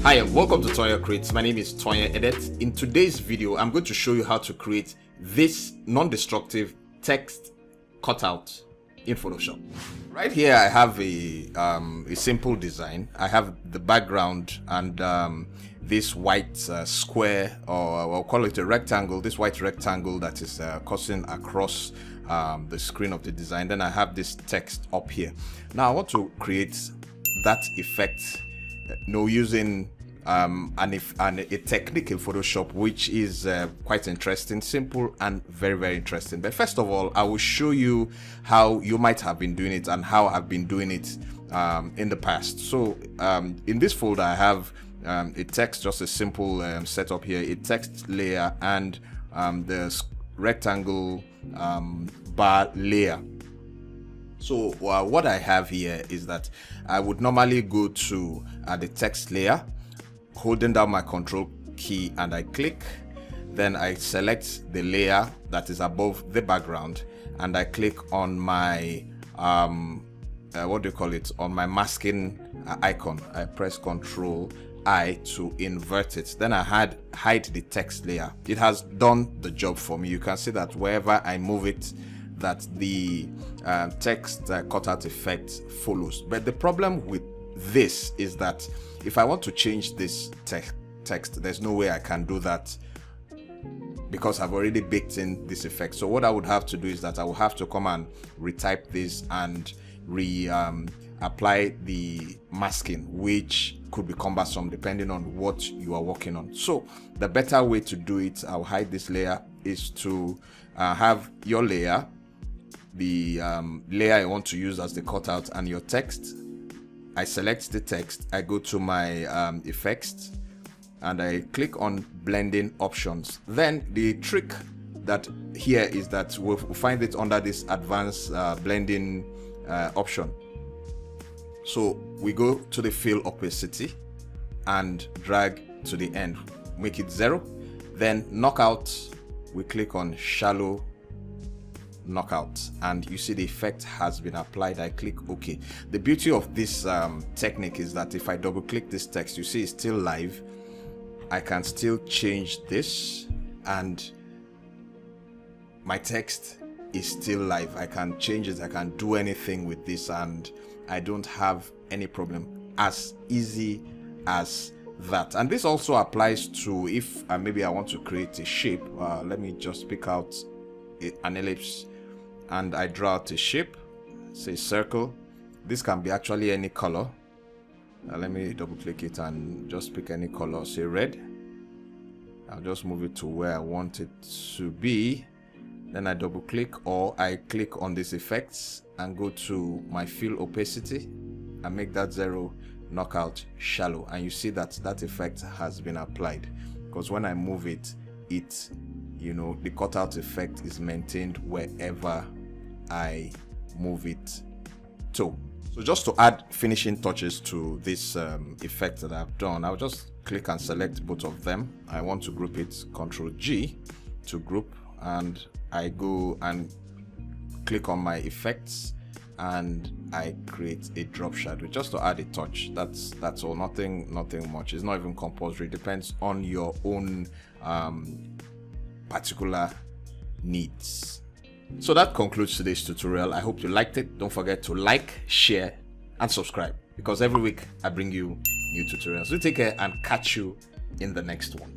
Hi and welcome to Tonya Creates. My name is Tonya Edit. In today's video, I'm going to show you how to create this non-destructive text cutout in Photoshop. Right here, I have a simple design. I have the background and this white square, or I'll call it a rectangle, this white rectangle that is crossing across the screen of the design. Then I have this text up here. Now I want to create that effect using a technique in Photoshop which is quite interesting, simple and very interesting. But first of all, I will show you how you might have been doing it and how I've been doing it in the past. So in this folder I have a text, just a simple setup here, a text layer and the rectangle bar layer. So what I have here is that I would normally go to the text layer, holding down my control key, and I click. Then I select the layer that is above the background and I click on my on my masking icon. I press Ctrl I to invert it. Then I hide the text layer. It has done the job for me. You can see that wherever I move it, that the text cutout effect follows. But the problem with this is that if I want to change this text, there's no way I can do that because I've already baked in this effect. So what I would have to do is that I will have to come and retype this and apply the masking, which could be cumbersome depending on what you are working on. So the better way to do it, I'll hide this layer, is to have your layer, the layer I want to use as the cutout, and your text. I select the text, I go to my effects and I click on blending options. Then the trick that here is that we'll find it under this advanced blending option. So we go to the fill opacity and drag to the end, make it 0. Then knockout, we click on shallow knockout and you see the effect has been applied. I click OK. The beauty of this technique is that if I double click this text, you see it's still live. I can still change this and my text is still live. I can change it, I can do anything with this and I don't have any problem. As easy as that. And this also applies to if maybe I want to create a shape. Let me just pick out an ellipse and I draw out a shape, say circle. This can be actually any color. Let me double click it and just pick any color, say red. I'll just move it to where I want it to be. Then I double click or I click on this effects and go to my fill opacity and make that 0, knockout shallow, and you see that that effect has been applied because when I move it, the cutout effect is maintained wherever I move it to. So just to add finishing touches to this effect that I've done, I'll just click and select both of them. I want to group it, Ctrl G to group, and I go and click on my effects and I create a drop shadow just to add a touch. That's all, nothing much. It's not even compulsory, it depends on your own particular needs. So that concludes today's tutorial. I hope you liked it. Don't forget to like, share and subscribe because every week I bring you new tutorials. So take care and catch you in the next one.